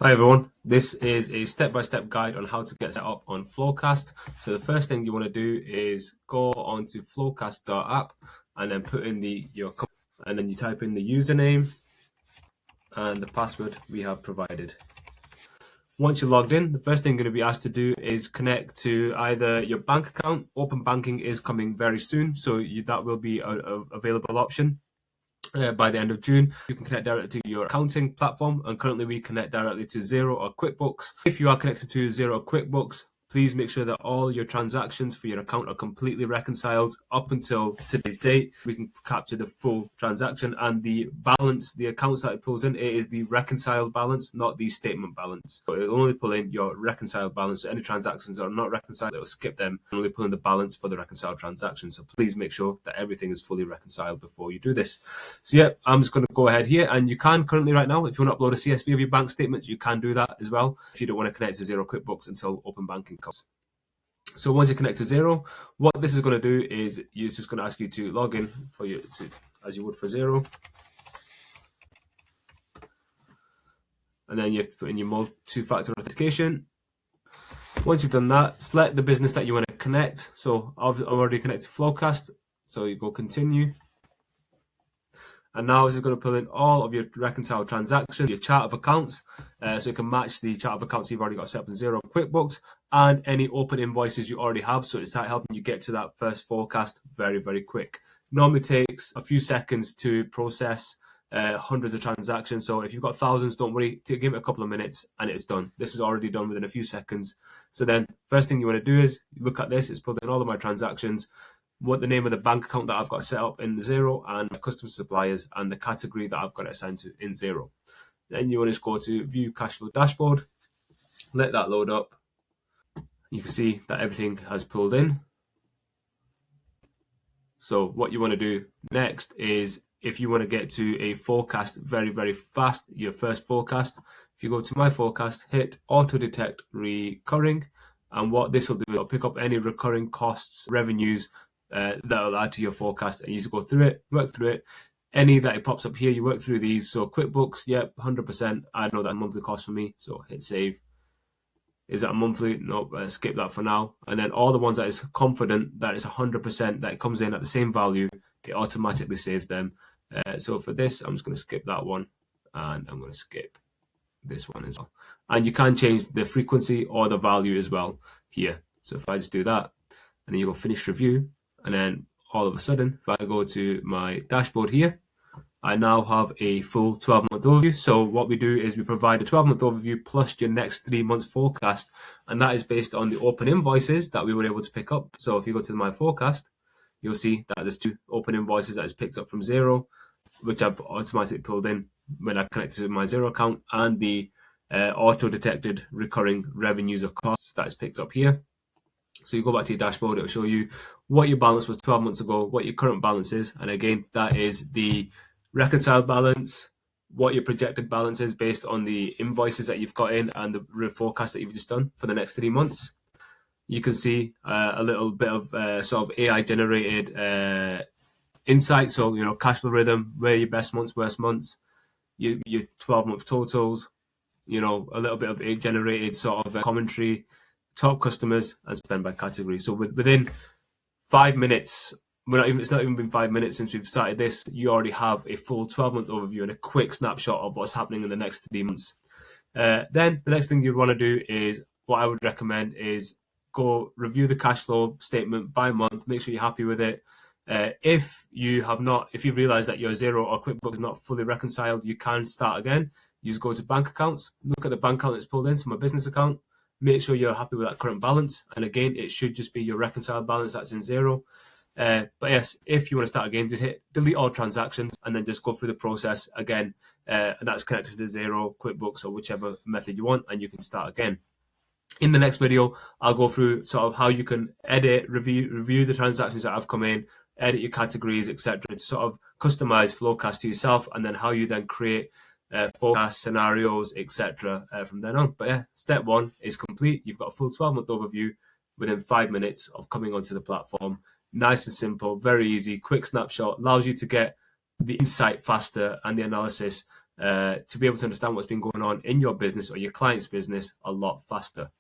Hi everyone, this is a step-by-step guide on how to get set up on Flocast. So the first thing you want to do is go onto flowcast.app and then put in and then you type in the username and the password we have provided. Once you're logged in, the first thing you're going to be asked to do is connect to either your bank account. Open banking is coming very soon, so that will be an available option. By the end of June, you can connect directly to your accounting platform, and currently we connect directly to Xero or QuickBooks. If you are connected to Xero or QuickBooks, please make sure that all your transactions for your account are completely reconciled up until today's date. We can capture the full transaction and the balance, the accounts that it pulls in, it is the reconciled balance, not the statement balance. So it will only pull in your reconciled balance. So any transactions that are not reconciled, it will skip them and only pull in the balance for the reconciled transaction. So please make sure that everything is fully reconciled before you do this. So yeah, I'm just going to go ahead here, and you can currently right now, if you want to upload a CSV of your bank statements, you can do that as well if you don't want to connect to Xero QuickBooks until open banking comes. So once you connect to Xero, what this is going to do is it's just going to ask you to log in as you would for Xero. And then you have to put in your two-factor authentication. Once you've done that, select the business that you want to connect. So I've already connected to Flowcast, so you go continue. And now this is going to pull in all of your reconciled transactions, your chart of accounts, so you can match the chart of accounts you've already got set up in Xero QuickBooks and any open invoices you already have. So it's helping you get to that first forecast very, very quick. Normally takes a few seconds to process hundreds of transactions. So if you've got thousands, don't worry, give it a couple of minutes and it's done. This is already done within a few seconds. So then first thing you want to do is look at this. It's pulled in all of my transactions, what the name of the bank account that I've got set up in Xero, and my customer suppliers, and the category that I've got it assigned to in Xero. Then you want to just go to View Cash Flow Dashboard, let that load up. You can see that everything has pulled in. So what you want to do next is, if you want to get to a forecast very, very fast, your first forecast, if you go to My Forecast, hit Auto Detect Recurring, and what this will do, it'll pick up any recurring costs, revenues, that will add to your forecast, and you just go through it, work through it. Any that it pops up here, you work through these. So QuickBooks, yep, 100%. I know that's a monthly cost for me, so hit save. Is that a monthly? No, skip that for now. And then all the ones that is confident that it's 100% that it comes in at the same value, it automatically saves them. So for this, I'm just going to skip that one, and I'm going to skip this one as well. And you can change the frequency or the value as well here. So if I just do that, and then you go finish review, and then all of a sudden, if I go to my dashboard here, I now have a full 12-month overview. So what we do is we provide a 12-month overview plus your next 3 months forecast, and that is based on the open invoices that we were able to pick up. So if you go to my forecast, you'll see that there's 2 open invoices that is picked up from Xero, which I've automatically pulled in when I connect to my Xero account, and the auto-detected recurring revenues or costs that is picked up here. So you go back to your dashboard, it'll show you what your balance was 12 months ago, what your current balance is, and again, that is the reconciled balance, what your projected balance is based on the invoices that you've got in and the forecast that you've just done for the next 3 months. You can see a little bit of sort of AI generated insight. So, cash flow rhythm, where are your best months, worst months, your 12-month totals, a little bit of AI generated sort of commentary, top customers, and spend by category. So within 5 minutes, it's not even been 5 minutes since we've started this, you already have a full 12-month overview and a quick snapshot of what's happening in the next 3 months. Then the next thing you'd want to do is, what I would recommend is go review the cash flow statement by month, make sure you're happy with it. If you realize that your Xero or QuickBooks is not fully reconciled, you can start again. You just go to bank accounts, look at the bank account that's pulled in, so my business account, make sure you're happy with that current balance. And again, it should just be your reconciled balance that's in Xero. But yes, if you want to start again, just hit delete all transactions and then just go through the process again. And that's connected to Xero, QuickBooks, or whichever method you want, and you can start again. In the next video, I'll go through sort of how you can edit, review the transactions that have come in, edit your categories, etc., to sort of customize Flowcast to yourself, and then how you then create forecast scenarios, etc. From then on. But yeah, step 1 is complete. You've got a full 12-month overview within 5 minutes of coming onto the platform. Nice and simple, very easy, quick snapshot, allows you to get the insight faster and the analysis to be able to understand what's been going on in your business or your client's business a lot faster.